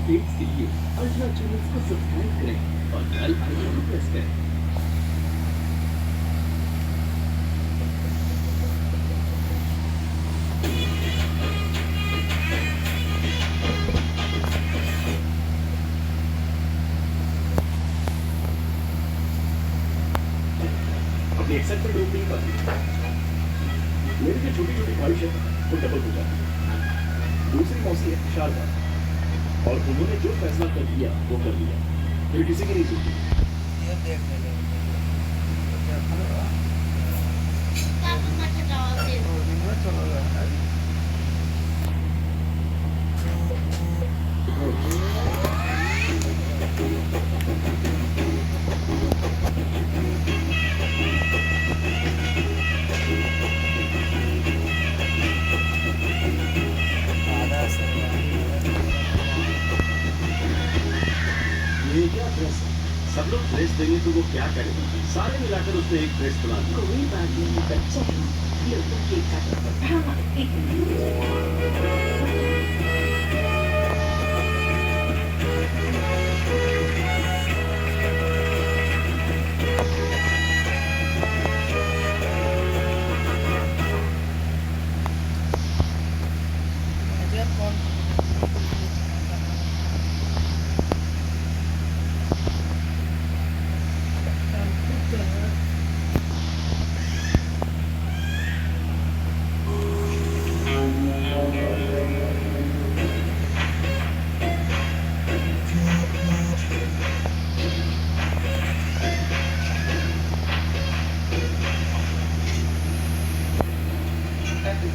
Updates के लिए ultra channels को सब्सक्राइब करें और बेल आइकन को प्रेस करें। अपनी एक्साइटमेंट रोक नहीं पाती। मेरी जो छोटी छोटी ख्वाहिश है वो डबल हो जाती है। दूसरी मौसी है शारदा, और उन्होंने जो फैसला कर दिया वो कर दिया, फिर किसी की नहीं सुनती। ये क्या ड्रेस है? सब लोग ड्रेस देंगे तो वो क्या करेगा? सारे मिलाकर उसने एक ड्रेस बना दी। कोई बात नहीं बच्चा है, लोगों के साथ हाँ एक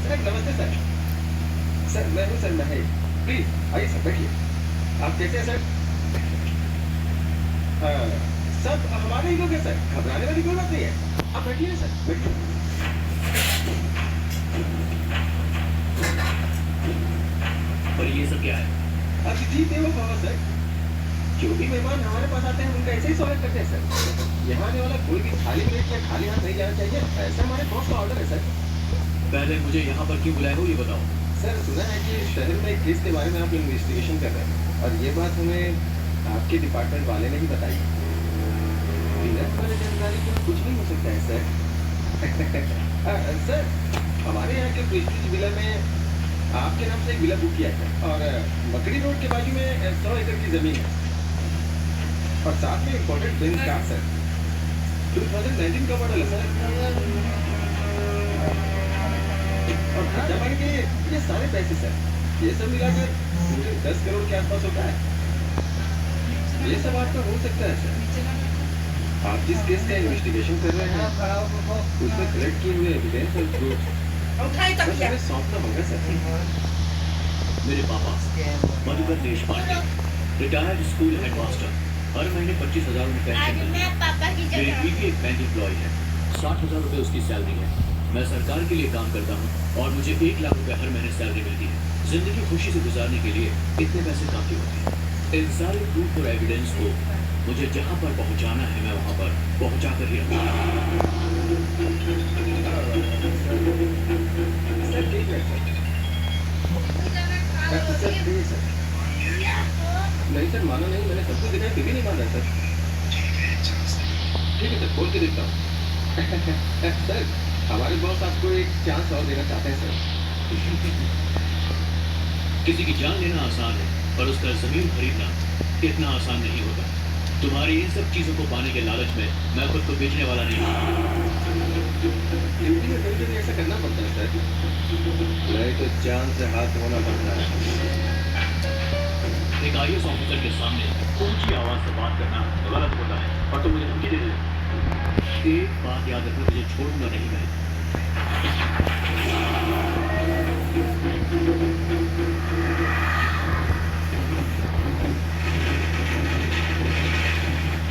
सर नमस्ते सर। सर मैं हूँ सर महेश, प्लीज आइए सर बैठिए। आप कैसे हैं सर? सब हमारे ही लोग हैं सर, घबराने वाली कोई बात नहीं है। आप बैठिए सर, बैठिए। और ये सब क्या है? अतिथि देवो भव सर। जो भी मेहमान हमारे पास आते हैं उनका ऐसे ही स्वागत करते हैं सर। यहाँ आने वाला कोई भी खाली प्लेट या खाली हाथ नहीं जाना चाहिए, ऐसा हमारे बॉस का ऑर्डर है सर। पहले मुझे यहाँ पर क्यों बुलाए हो ये बताओ। सर सुना है कि शहर में एक केस के बारे में आप इन्वेस्टिगेशन कर रहे हैं, और ये बात हमें आपके डिपार्टमेंट वाले ने ही बताई। बिना हमारे जानकारी के कुछ नहीं हो सकता है सर। सर हमारे यहाँ के प्रेस्टीज विला में आपके नाम से एक विला बुक किया है, और मकड़ी रोड के बाजू में 100 एकड़ की जमीन है, और साथ में इम्पोर्टेड बेंज कार सर। 2019 का मॉडल है सर। और खर्चा पानी के ये सारे पैसे सर, ये सब मिलाकर मुझे 10 करोड़ के आसपास होता है। ये सब आपका हो सकता है सर। आप जिस केस का इन्वेस्टिगेशन कर रहे हैं उसमें कलेक्ट किए हुए एविडेंस और प्रूफ बस हमें सौंपना होगा सर। मेरे पापा Madhukar Deshpande, retired school headmaster, हर महीने 25,000 रुपए पेंशन मिलती है। मेरी बीवी एक बैंक एम्प्लॉय है, 60,000 रुपए उसकी सैलरी है। मैं सरकार के लिए काम करता हूँ और मुझे 1 लाख रुपए हर महीने सैलरी मिलती है। जिंदगी खुशी से गुजारने के लिए इतने पैसे काफी होते हैं। इन सारे प्रूफ और एविडेंस को मुझे जहाँ पर पहुँचाना है मैं वहाँ पर पहुँचा कर ही रहूँगा। सर ठीक है सर, प्लीज सर। नहीं सर माना नहीं, मैंने सब कुछ देखा है फिर भी नहीं मान रहा सर। ठीक है सर, खोल के देखता हूँ। सर हमारे बॉस आपको एक चांस और देना चाहते हैं सर। किसी की जान लेना आसान है पर उसका जमीन खरीदना इतना आसान नहीं होता। तुम्हारी इन सब चीजों को पाने के लालच में मैं खुद को बेचने वाला नहीं हूँ। ड्यूटी में कभी कभी ऐसा करना पड़ता है सर, नहीं तो जान से हाथ धोना पड़ता है। एक IAS ऑफिसर के सामने ऊंची आवाज से बात करना गलत होता है और तुम मुझे धमकी दे रहे हो। एक बात याद रखना, तुझे छोड़ूंगा नहीं मैं।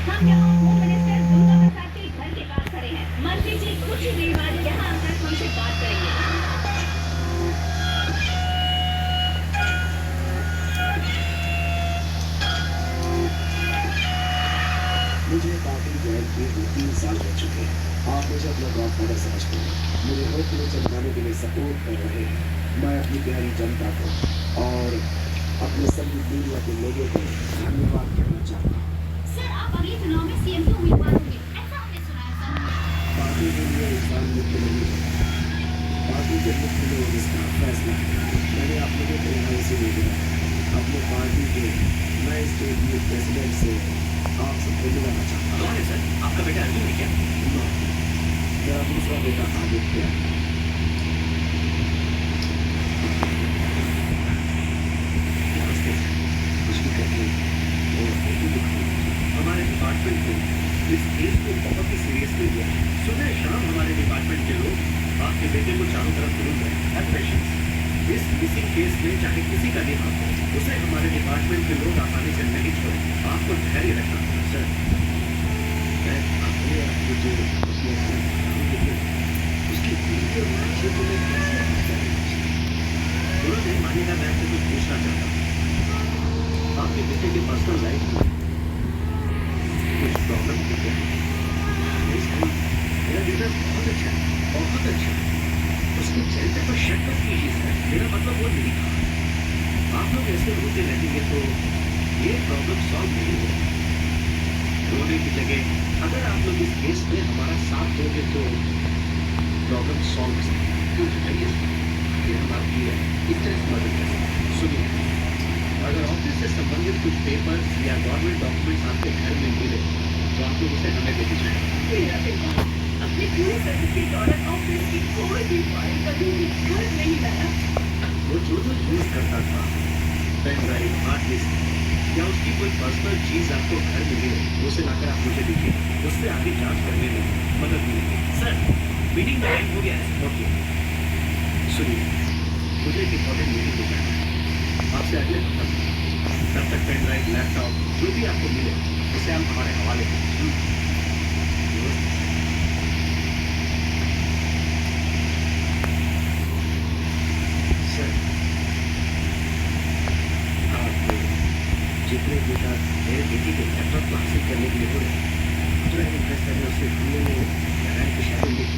हम यहाँ होम मिनिस्टर दुर्गा प्रसाद के घर के पास खड़े हैं। मंत्री जी कुछ ही देर बाद यहाँ आकर हमसे बात करेंगे। मुझे पार्टी ज्वाइन किए 3 साल हो चुके हैं। आपने जब अपना गॉडफादर समझते हैं, मुझे हर नीचे बनाने के लिए सपोर्ट कर रहे हैं। मैं अपनी प्यारी जनता को और अपने सभी मीडिया के लोगों को धन्यवाद कहना चाहता हूँ। सर, आप अगले चुनाव में सीएम के उम्मीदवार होंगे, ऐसा हमने सुना है सर। पार्टी के लिए इंसान मुख्य नहीं है, पार्टी के मुख्य लोग इसका फैसला है। मैंने आप लोगों को यहाँ इसीलिए दिया अपने पार्टी के नए स्टेट यूथ प्रेसिडेंट से आपसे मिलवाना चाहता कौन है सर? आपका बेटा अर्जुन है क्या? हूँ। मेरा दूसरा बेटा आदित्य है। नमस्ते सर। कुछ भी करके हमारे डिपार्टमेंट को इस केस को बहुत ही सीरियसली लिया है। सुबह शाम हमारे डिपार्टमेंट के लोग आपके बेटे को चारों तरफ ढूंढ रहे हैं। Have patience। इस मिसिंग केस में चाहे किसी का भी हाथ हो, उसे हमारे डिपार्टमेंट के लोग आसानी से नहीं छोड़े। आपको धैर्य रखना होगा सर। मैं अपने आप को जो उसने उसकी वीडियो क्षेत्र में कैसे बुरा नहीं मानिएगा, मैं आपसे कुछ पूछना चाहता हूँ। आपके बेटे के पर्सनल लाइफ में कुछ प्रॉब्लम है क्या? नहीं सर, मेरा बेटा बहुत अच्छा है, बहुत अच्छा है। उसके चरित्र पर शक मत कीजिए सर, मेरा मतलब वो नहीं था। आप लोग ऐसे रोते रहेंगे तो ये प्रॉब्लम सॉल्व नहीं होगी। रोने की जगह अगर आप लोग इस केस में हमारा साथ दोगे तो प्रॉब्लम सॉल्व हो सकती है। क्यों बताइए सर, फिर हम आपकी इस तरह से मदद कर सकते हैं। सुनिए, अगर ऑफिस से संबंधित कुछ पेपर्स या गवर्नमेंट डॉक्यूमेंट्स आपके घर में मिले तो आप लोग उसे हमें दे दीजिए। मेरा बेटा अपने पूरे सर्टिफिकेट और ऑफिस की कोई भी फाइल कभी भी घर नहीं लाया। वो जो यूज करता था, पेन ड्राइव, हार्ड डिस्क या उसकी कोई पर्सनल चीज आपको घर में मिले, उसे लाकर आप मुझे दीजिए। उससे आगे जांच करने में मदद मिलेगी। सर, मीटिंग का टाइम हो गया है। ओके, सुनिए, मुझे एक इम्पोर्टेंट मीटिंग हो जाना है आपसे अगले हफ्ते। तब तक पेन ड्राइव, लैपटॉप जो भी आपको मिले उसे आप हमारे हवाले करें। सर, आप जितने भी का मेरे बेटी के लैपटॉप को हासिल करने के लिए बोले, जो इंटरेस्ट है उसे ढूंढने में रैंक शामिल नहीं।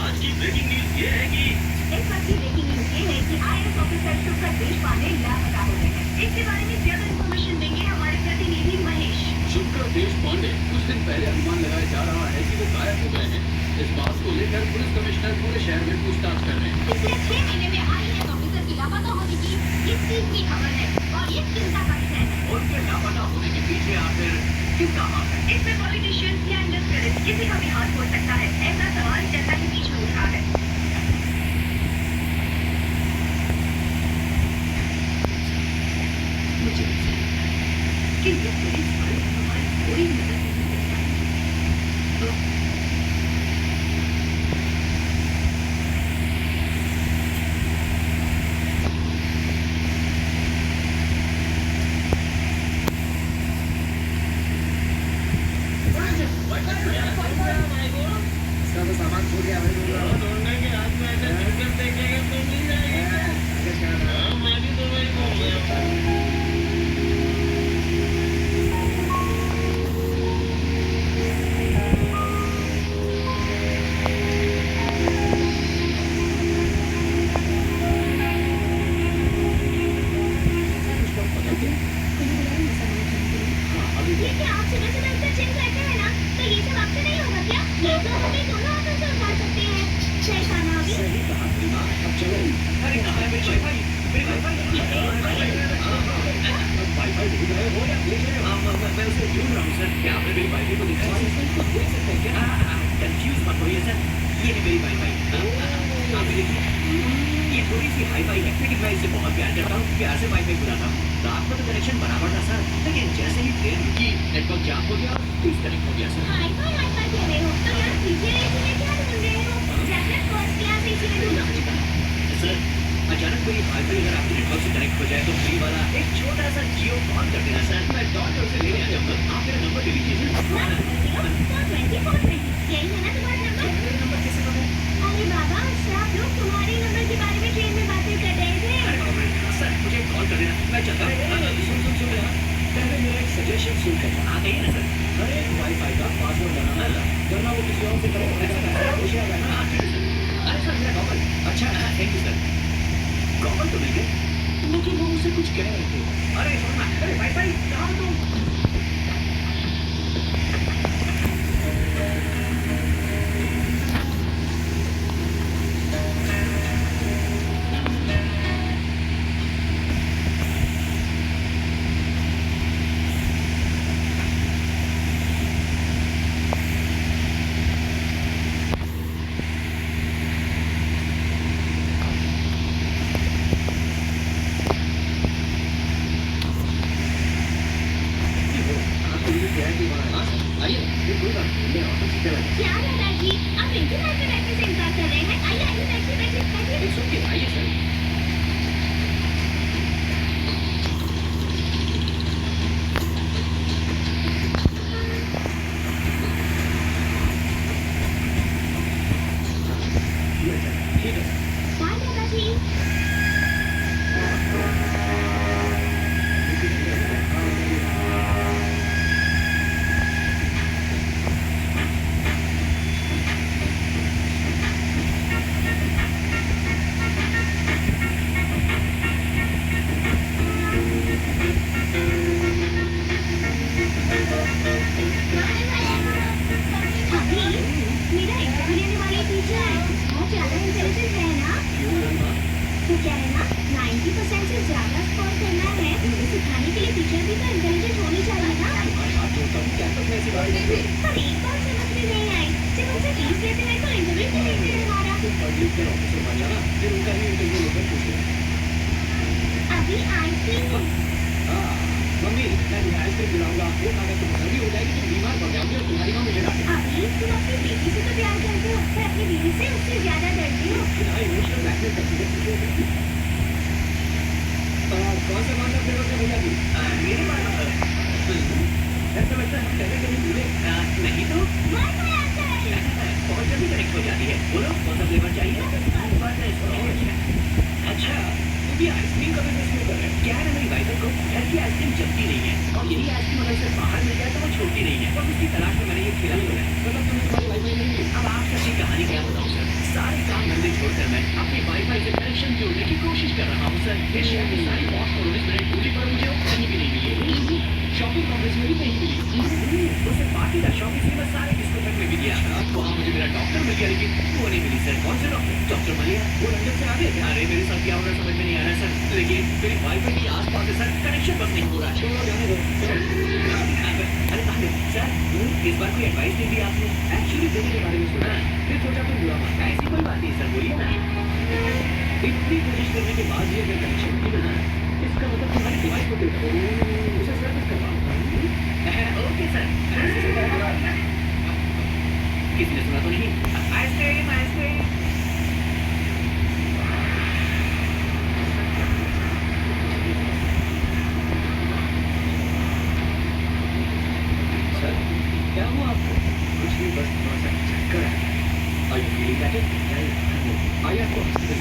आज की ब्रेकिंग न्यूज ये है कि इस वक्त की ब्रेकिंग न्यूज ये है कि IAS ऑफिसर शुक्र देशपांडे लापता हो गए हैं। इसके बारे में ज्यादा इन्फॉर्मेशन देंगे हमारे प्रतिनिधि महेश। शुक्र देशपांडे कुछ दिन पहले अनुमान लगाया जा रहा है कि वो गायब हो गए हैं। इस बात को लेकर पुलिस कमिश्नर पूरे शहर में पूछताछ कर रहे हैं। पिछले 6 महीने में IAS ऑफिसर की लापता होने की ये 3वीं खबर है और ये चिंता का विषय है। उनके लापता होने के पीछे आखिर किसका हाथ है? इसमें पॉलिटिशियंस या इंडस्ट्रियलिस्ट किसी का भी हाथ हो सकता है, ऐसा सवाल जनता के बीच में उठ रहा है। मुझे किंतु पुलिस वाले हमारी कोई मदद नहीं कर पाए। इसका तो सामान छूट गया भाई। ये क्या आप सुबह सुबह इतना चिल करते हैं ना, तो ये सब आपसे नहीं होगा क्या? ये तो हमें दोनों हाथों से उठा सकते हैं। शैताना भी। सही कहा प्रीमा, अब चलो। अरे कहाँ है मेरी वाईफाई? मेरी वाईफाई ढूंढ रहे हो या देख रहे हो? मैं उसे ढूंढ रहा हूँ सर। क्या आपने मेरी वाईफाई को देखा है? देख सकते हैं क्या? कंफ्यूज मत होइए सर, ये है मेरी वाईफाई। आप देखिए, ये थोड़ी सी हाई-फाई है, लेकिन मैं इसे बहुत प्यार करता हूँ। प्यार से वाईफाई बुलाता हूँ। रात में तो कनेक्शन बराबर था सर, लेकिन जैसे ही ट्रेन रुकी, नेटवर्क जाम हो गया, डिस्कनेक्ट हो गया सर। हाई-फाई कह रहे हो, तो यार पीछे एसी में क्या ढूंढ रहे हो? जैसे फर्स्ट क्लास एसी में ढूंढो। सर, अचानक कोई वाईफाई अगर आपके नेटवर्क से कनेक्ट हो जाए तो फ्री वाला एक छोटा सा जियो कॉल कर देना सर। मैं डॉक्टर से लेने आ जाऊंगा। आप मेरा नंबर ले लीजिए सर। तो 2420 यही है ना तुम्हारा नंबर? मेरा नंबर कैसे पता है? अरे बाबा, सब लोग तुम्हारे नंबर के बारे में ट्रेन में बातें कर रहे चाहता हूँ। सुन यार, पहले मेरा एक सजेशन सुन कर आ गई ना सर। हर एक वाईफाई का पासवर्ड बनाना, वरना वो किसी और से करे होशियार रहना। हाँ ठीक है सर। अरे सर मेरा गॉगल। अच्छा थैंक यू सर। गॉगल तो मिल गए, लेकिन वो मुझसे कुछ कह रहे थे। अरे सुनना, अरे वाईफाई कहाँ हो तुम? क्या है दादी? आप इंतजार में बैठने से इनकार कर रहे हैं? आइए आइए बैठिए बैठिए बैठिए। It's okay, आइए सर। ठीक है सर। बाय दादाजी। अभी मेरा इंटरव्यू लेने वाली टीचर बहुत ज्यादा इंटेलिजेंट है ना? तो क्या है ना, 90% से ज्यादा स्कोर करना है। उन्हें सिखाने के लिए टीचर भी तो इंटेलिजेंट होनी चाहिए ना। पर एक बात समझ में नहीं आई, जब उनसे फीस लेते हैं तो इंटरव्यू क्यों लेते हैं हमारा? अभी आइसक्रीम। मम्मी मैं आइसक्रीम दिलाऊंगा आपको, अगर तुम सर्दी हो जाएगी तो बीमार पड़ जाओगे और तुम्हारी माँ मुझे डांटेगी। अभी तुम अपनी बेटी से तो प्यार करते हो, पर अपनी बीवी से उससे ज्यादा डरते हो। इमोशनल ब्लैकमेल करती है। कौन सा मामला फ्लेवर का बोला थी? मेरे पास ऐसा लगता है पहले कहीं भूले नहीं तो वाईफाई आता है। बहुत जल्दी कनेक्ट हो जाती है। बोलो कौन सा फ्लेवर चाहिए? अच्छा तुम भी आइसक्रीम का बिजनेस क्यों कर रहे हो? क्या है ना, मेरी वाइफर को घर की आइसक्रीम जमती नहीं है, और यही आइसक्रीम अगर से बाहर मिल जाए तो वो छोड़ती नहीं है, और उसकी तलाश में मैंने ये ठेला खोला है। मतलब तुम्हें तुम्हारी वाईफाई नहीं मिली? अब आप सच्ची कहानी क्या बताऊं सर, सारे काम धंधे छोड़कर मैं अपनी वाईफाई से कनेक्शन जोड़ने की कोशिश कर रहा हूँ सर। ये शहर की सारी पॉश और रेस्टोरेंट ढूंढी पर मुझे वो कहीं भी नहीं मिली। शॉपिंग कॉम्प्लेक्स में भी नहीं मिली। उसे पार्टीदार शॉपिंग से मैं सारे डिस्कोटेक में भी गया, वहाँ मुझे मेरा डॉक्टर मिल गया, लेकिन वो नहीं मिली सर। कौन से डॉक्टर? डॉक्टर मलिया, वो लंदन से आ गए। अरे मेरे साथ क्या हो रहा है समझ में नहीं आ रहा सर, लेकिन मेरी वाईफाई के आसपास है सर, कनेक्शन बस नहीं हो रहा है। जाने दो। अरे सर इस बार कोई एडवाइस नहीं दी आपने? एक्चुअली देने के बारे में सुना, फिर सोचा कोई बुरा मत, ऐसी कोई बात नहीं सर, बोलिए ना। इतनी कोशिश करने के बाद ये अगर कनेक्शन नहीं बना, इसका मतलब तुम्हारी डिवाइस को देखो, उसे सर्विस करवाओ। Okay sir. किसी ने सुना तो नहीं? Ice cream ice cream. सर क्या हुआ आपको? कुछ नहीं, बस थोड़ा सा चक्कर है। Are you feeling better? आइए आपको हॉस्पिटल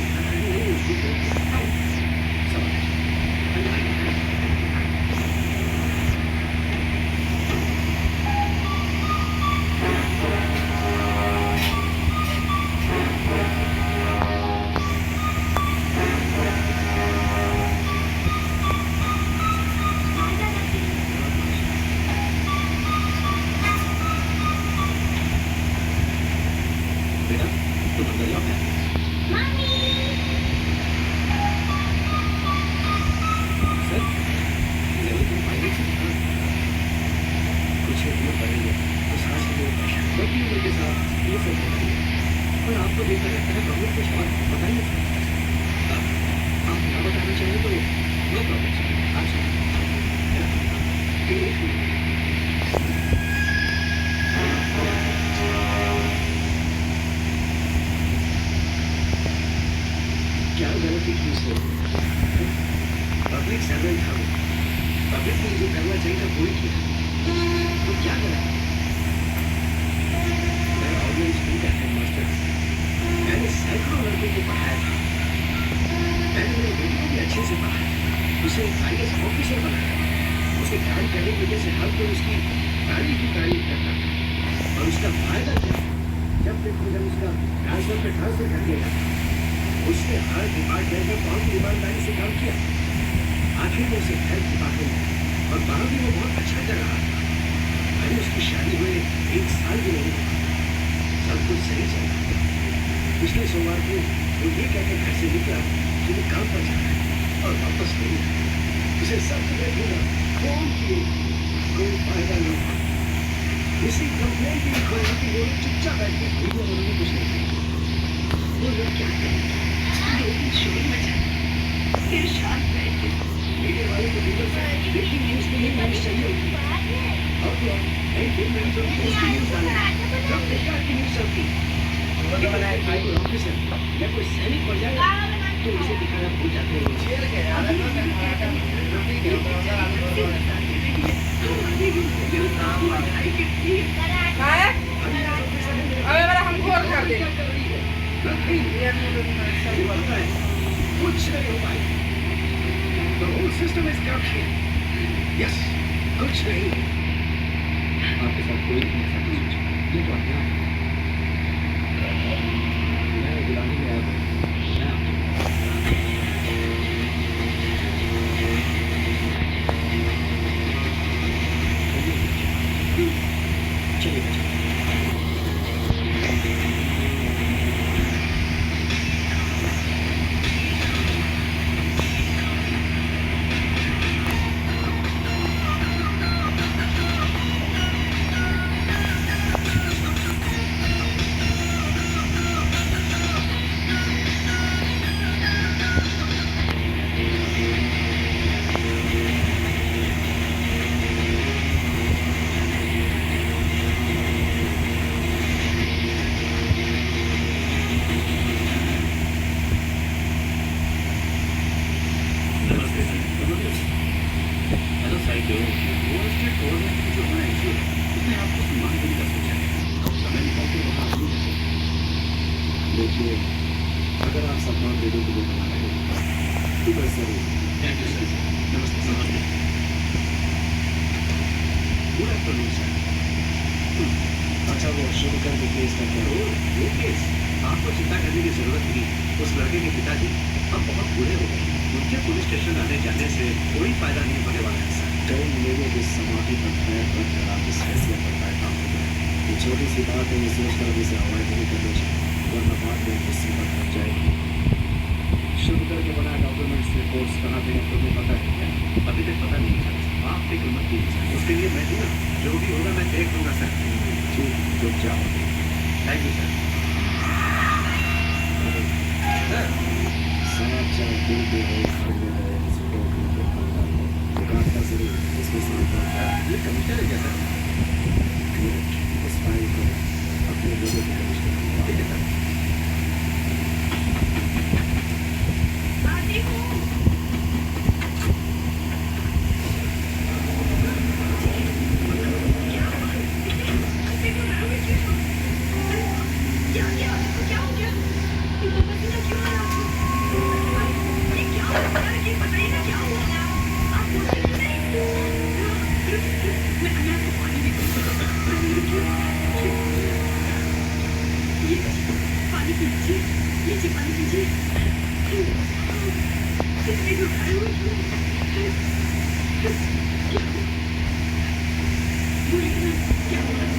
बेटा तुम अंदर जाओ। मम्मी। सर जरूर तुम पाएंगे कुछ उम्र बढ़ेंगे तो सांस लेने में परेशान, बड़ी उम्र के साथ ये सब होता है। और आपको देखकर लगता है प्रॉब्लम कुछ और पता ही नहीं। आप ना बताना चाहिए तो नो प्रॉब्लम सर, आप क्या गलती की उसने? पब्लिक सर्वेंट था वो, पब्लिक को जो करना चाहिए था वही किया, तो क्या करा? मैं ऑर्डिनेंस स्कूल का हेडमास्टर, मैंने सैकड़ों लड़कों को पढ़ाया था, मैंने मेरी बेटी को भी अच्छे से पढ़ाया। उसे IAS ऑफिसर बनाया। उसके काम करने की वजह से हर कोई उसकी तारीफ ही तारीफ करता था। और उसका फायदा क्या? जब देखो जब उसका ट्रांसफर कर दिया जाता, उसने हर डिपार्टमेंट में बहुत ईमानदारी से काम किया। आखिर में उसे हेल्थ डिपार्टमेंट में, और वहाँ भी वो बहुत अच्छा कर रहा था। अरे उसकी शादी हुए 1 साल भी नहीं हुआ, सब कुछ सही चला। पिछले सोमवार को वो ये कहकर घर से निकला कि वो काम पर जा रहा है और वापस नहीं आया। उसे सब जगह ढूंढा, फोन किए, कोई फायदा नहीं हुआ। किसी कंप्लेन की खोला कि वो लोग चुपचाप बैठ गए, उन्होंने कुछ नहीं किया। वो लोग क्या करें? 2 दिन शोर मचा, फिर शांत बैठ गए। मीडिया वालों को गूगल से ब्रेकिंग न्यूज के लिए न्यूज चाहिए होती है। अब तो नई फिल्म में जो पोस्ट न्यूज वाला जब प्रकार की न्यूज चलती कोई ऑफिसर या कोई सैनिक हो जाए तो उसे दिखाना भूल जाते अरे हम घोर कर दे कुछ नहीं हो पाए। The whole system is corruption. Yes, कुछ नहीं। आपके साथ कोई नहीं ऐसा नहीं सोचा, ये तो अन्याय है। मैं बुलाने में आया था, चलिए बच्चे। देखिए, अगर आप सम्मान देने के लिए बना रहे हैं तो बस जरूर। Thank you sir. नमस्ते नमस्ते। Good afternoon sir. अच्छा, वो शुभकर के केस का क्या हुआ? वो केस आपको चिंता करने की जरूरत नहीं। उस लड़के के पिताजी अब बहुत बूढ़े हो गए, उनके पुलिस स्टेशन आने जाने से कोई फायदा नहीं होने वाला है सर। कई लोगों की समाधि पर पैर रखकर आप इस फैसले पर बैठा होगा। ये छोटी सी बात है, ये सोचकर अभी से अवॉइड नहीं करना चाहिए, वरना बाद में मुसीबत लग जाएगी। शुरू करके बना डॉक्यूमेंट्स रिपोर्ट्स कहाँ पे हैं तुम्हें पता है क्या? अभी तक पता नहीं था। आप फिक्र मत कीजिए सर, उसके लिए मैं हूँ ना, जो भी होगा मैं देख लूँगा सर। ठीक, रुक जाओ। Thank you sir. समाचार दिल के हो, घर में रहे, इसको भी तो पता है। दुकान का जरूर इसके साथ होता है। ये कमिश्नर है क्या सर? उस फाइल को अपने लोगों को कमिश्नर ठीक है सर। क्या हुआ?